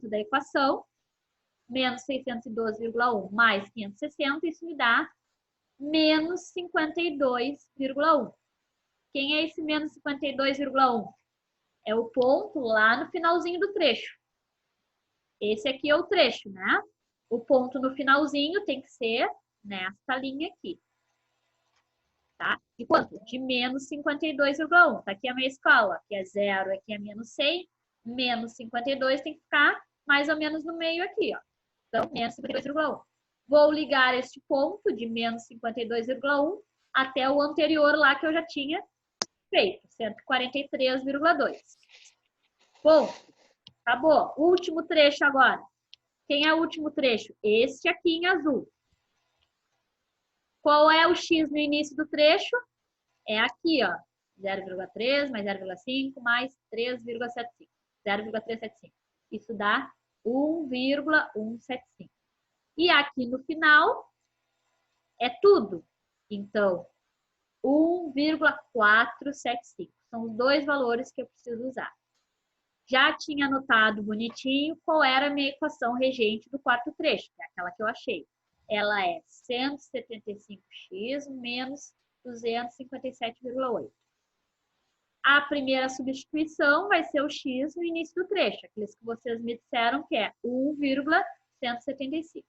da equação, menos 612,1 mais 560, isso me dá menos 52,1. Quem é esse menos 52,1? É o ponto lá no finalzinho do trecho. Esse aqui é o trecho, né? O ponto no finalzinho tem que ser nesta linha aqui. Tá? De quanto? De menos 52,1. Tá aqui a minha escala. Aqui é 0, aqui é menos 100. Menos 52 tem que ficar mais ou menos no meio aqui, ó. Então, menos 52,1. Vou ligar este ponto de menos 52,1 até o anterior lá que eu já tinha feito. 143,2. Bom, acabou. Último trecho agora. Quem é o último trecho? Este aqui em azul. Qual é o x no início do trecho? É aqui, ó. 0,3 mais 0,5 mais 3,75. 0,375. Isso dá 1,175. E aqui no final é tudo. Então, 1,475. São os dois valores que eu preciso usar. Já tinha anotado bonitinho qual era a minha equação regente do quarto trecho, que é aquela que eu achei. Ela é 175x menos 257,8. A primeira substituição vai ser o x no início do trecho, aqueles que vocês me disseram que é 1,175.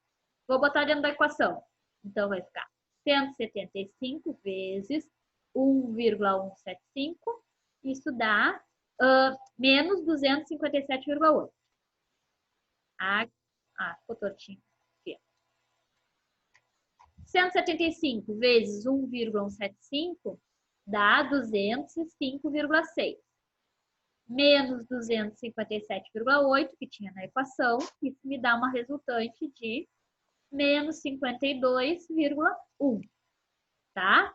Vou botar dentro da equação. Então, vai ficar 175 vezes 1,175. Isso dá menos 257,8. Ficou tortinho. Aqui. 175 vezes 1,175 dá 205,6. Menos 257,8 que tinha na equação, isso me dá uma resultante de menos 52,1, tá?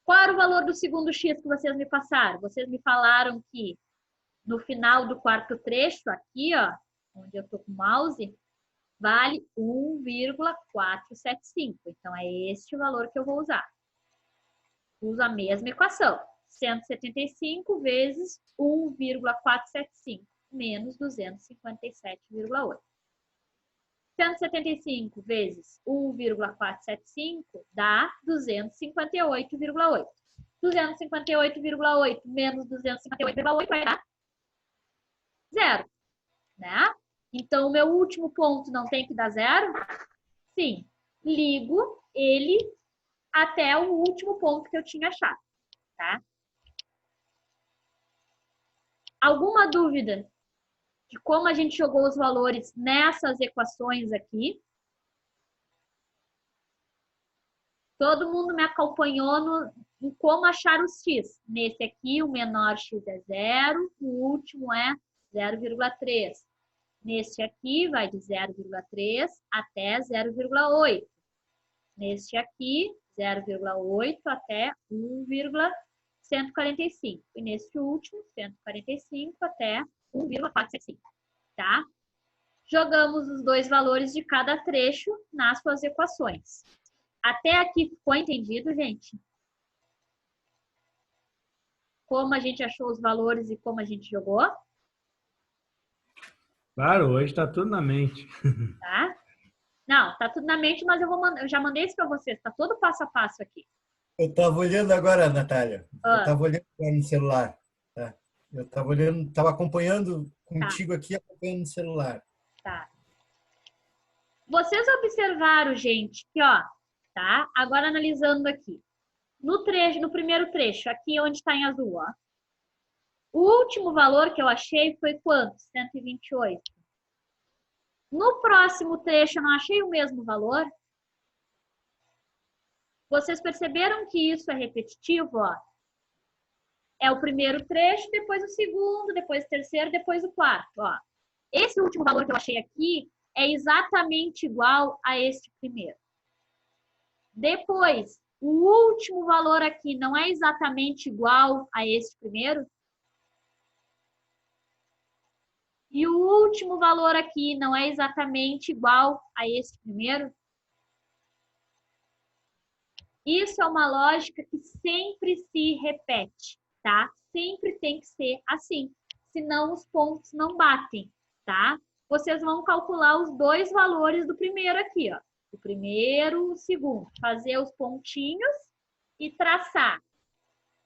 Qual era o valor do segundo x que vocês me passaram? Vocês me falaram que no final do quarto trecho, aqui, ó, onde eu estou com o mouse, vale 1,475. Então, é este o valor que eu vou usar. Uso a mesma equação. 175 vezes 1,475 menos 257,8. 175 vezes 1,475 dá 258,8. 258,8 menos 258,8 vai dar 0, né? Então, o meu último ponto não tem que dar 0? Sim. Ligo ele até o último ponto que eu tinha achado, tá? Alguma dúvida de como a gente jogou os valores nessas equações aqui? Todo mundo me acompanhou em como achar os x. Nesse aqui, o menor x é 0, o último é 0,3. Neste aqui, vai de 0,3 até 0,8. Neste aqui, 0,8 até 1,145. E neste último, 145 até 1,475, tá? Jogamos os dois valores de cada trecho nas suas equações. Até aqui ficou entendido, gente? Como a gente achou os valores e como a gente jogou? Claro, hoje está tudo na mente. Tá? Não, tá tudo na mente, mas eu já mandei isso para vocês. Tá todo passo a passo aqui. Eu estava olhando agora, Natália. Eu Ah. estava olhando agora no celular. Tá? Eu estava olhando, estava acompanhando contigo aqui, acompanhando no celular. Tá. Vocês observaram, gente, que ó, tá? Agora analisando aqui. No primeiro trecho, aqui onde está em azul, ó. O último valor que eu achei foi quanto? 128. No próximo trecho, eu não achei o mesmo valor? Vocês perceberam que isso é repetitivo, ó? É o primeiro trecho, depois o segundo, depois o terceiro, depois o quarto, ó. Esse último valor que eu achei aqui é exatamente igual a este primeiro. Depois, o último valor aqui não é exatamente igual a este primeiro? E o último valor aqui não é exatamente igual a este primeiro? Isso é uma lógica que sempre se repete, tá? Sempre tem que ser assim, senão os pontos não batem, tá? Vocês vão calcular os dois valores do primeiro aqui, ó. O primeiro, o segundo. Fazer os pontinhos e traçar.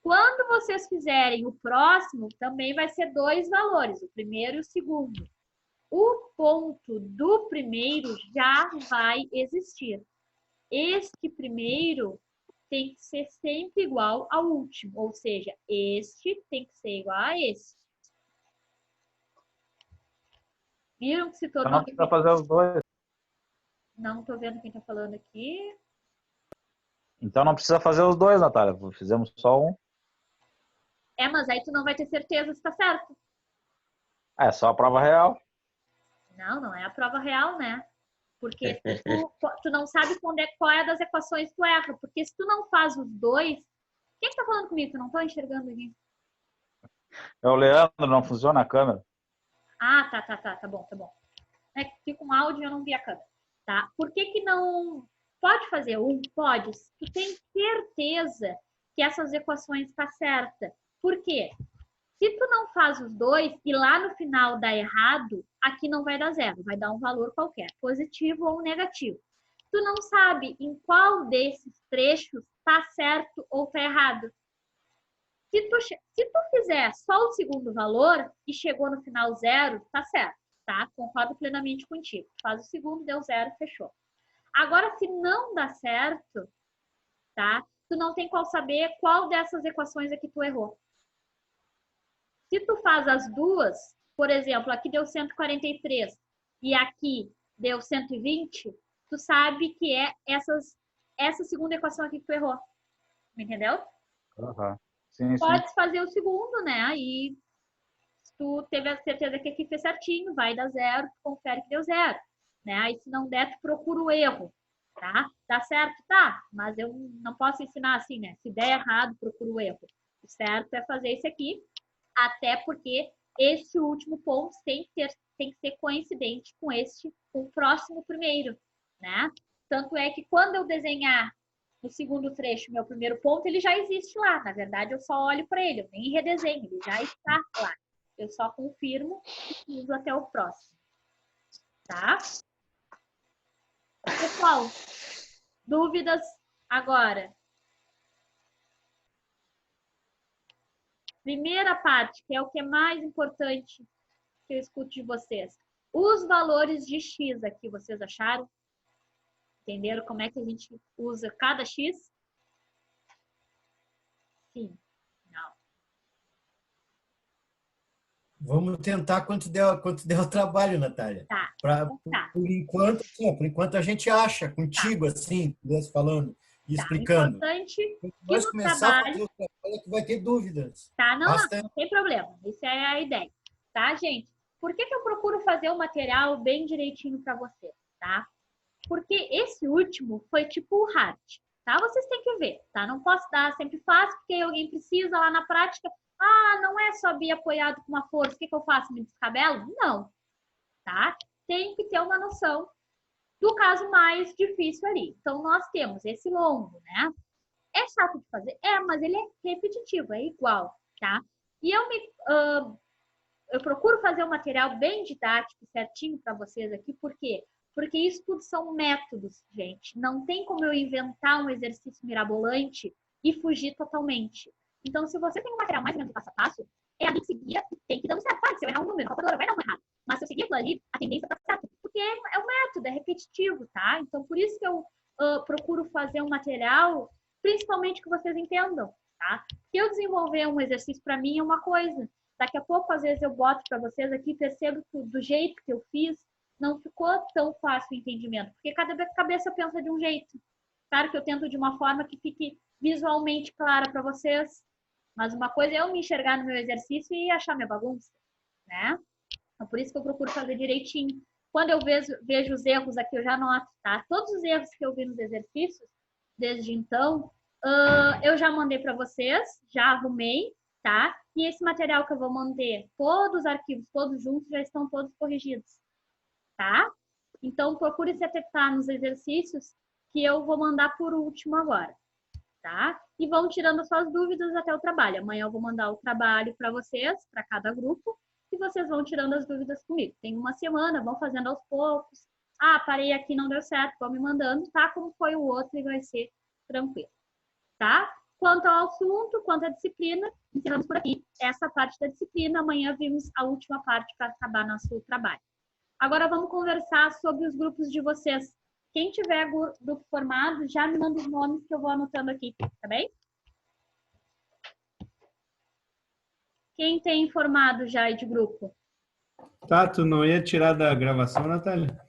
Quando vocês fizerem o próximo, também vai ser dois valores, o primeiro e o segundo. O ponto do primeiro já vai existir. Este primeiro tem que ser sempre igual ao último, ou seja, este tem que ser igual a este. Viram que se tornou... Então não precisa fazer os dois. Não estou vendo quem está falando aqui. Então não precisa fazer os dois, Natália. Fizemos só um. É, mas aí tu não vai ter certeza se está certo. É só a prova real. Não, não é a prova real, né? Porque tu não sabe qual é das equações que tu erra. Porque se tu não faz os dois... Quem está falando comigo? Tu não estou enxergando aqui. É o Leandro, não funciona a câmera. Ah, tá bom. É que fica com áudio e eu não vi a câmera. Tá? Por que não... Pode fazer um? Pode. Tu tem certeza que essas equações estão certas. Por quê? Se tu não faz os dois e lá no final dá errado, aqui não vai dar 0, vai dar um valor qualquer, positivo ou negativo. Tu não sabe em qual desses trechos está certo ou está errado. Se tu fizer só o segundo valor e chegou no final 0, tá certo, tá? Concordo plenamente contigo. Faz o segundo, deu 0, fechou. Agora, se não dá certo, tá? Tu não tem qual saber qual dessas equações aqui tu errou. Se tu faz as duas, por exemplo, aqui deu 143 e aqui deu 120, tu sabe que é essa segunda equação aqui que tu errou. Entendeu? Uhum. Sim. Pode fazer o segundo, né? Aí, se tu teve a certeza que aqui fez certinho, vai dar 0, tu confere que deu 0. né? Aí se não der, tu procura o erro, tá? Dá certo? Tá, mas eu não posso ensinar assim, né? Se der errado, procura o erro. O certo é fazer isso aqui, até porque este último ponto tem que ser coincidente com com o próximo primeiro, né? Tanto é que quando eu desenhar no segundo trecho meu primeiro ponto, ele já existe lá. Na verdade, eu só olho para ele, eu nem redesenho, ele já está lá. Eu só confirmo e uso até o próximo. Tá? Pessoal, dúvidas agora? Primeira parte, que é o que é mais importante que eu escuto de vocês. Os valores de X aqui, vocês acharam? Entenderam como é que a gente usa cada X? Sim. Não. Vamos tentar quanto der o trabalho, Natália. Tá. Tá. Por enquanto a gente acha contigo, assim, falando e explicando. Importante que Nós no começar a trabalho... fazer o trabalho que vai ter dúvidas. Tá, não tem problema. Isso é a ideia. Tá, gente? Por que eu procuro fazer o material bem direitinho para você, tá? Porque esse último foi tipo o hard, tá? Vocês têm que ver, tá? Não posso dar sempre fácil, porque alguém precisa lá na prática. Ah, não é só vir apoiado com uma força, o que eu faço? Me descabelo? Não, tá? Tem que ter uma noção do caso mais difícil ali. Então, nós temos esse longo, né? É chato de fazer? É, mas ele é repetitivo, é igual, tá? E eu procuro fazer um material bem didático, certinho para vocês aqui, por quê? Porque isso tudo são métodos, gente. Não tem como eu inventar um exercício mirabolante e fugir totalmente. Então, se você tem um material mais ou menos passo a passo, é ali que seguir e tem que dar certo. Pode, se eu errar um número, a calculadora vai dar um errado. Mas se eu seguir aquilo ali, a tendência está certa. Porque é um método, é repetitivo, tá? Então, por isso que eu procuro fazer um material, principalmente que vocês entendam, tá? Se eu desenvolver um exercício para mim é uma coisa. Daqui a pouco, às vezes, eu boto para vocês aqui e percebo que do jeito que eu fiz, não ficou tão fácil o entendimento. Porque cada cabeça pensa de um jeito. Claro que eu tento de uma forma que fique visualmente clara para vocês. Mas uma coisa é eu me enxergar no meu exercício e achar minha bagunça, né? Então, por isso que eu procuro fazer direitinho. Quando eu vejo os erros aqui, eu já anoto, tá? Todos os erros que eu vi nos exercícios, desde então, eu já mandei para vocês, já arrumei, tá? E esse material que eu vou manter, todos os arquivos, todos juntos, já estão todos corrigidos, tá? Então, procure se atentar nos exercícios que eu vou mandar por último agora, tá? E vão tirando suas dúvidas até o trabalho. Amanhã eu vou mandar o trabalho para vocês, para cada grupo, e vocês vão tirando as dúvidas comigo. Tem uma semana, vão fazendo aos poucos. Ah, parei aqui, não deu certo, vão me mandando, tá? Como foi o outro e vai ser tranquilo, tá? Quanto ao assunto, quanto à disciplina, encerramos por aqui essa parte da disciplina. Amanhã vimos a última parte para acabar nosso trabalho. Agora vamos conversar sobre os grupos de vocês. Quem tiver grupo formado, já me manda os nomes que eu vou anotando aqui, tá bem? Quem tem formado já de grupo? Tá, tu não ia tirar da gravação, Natália?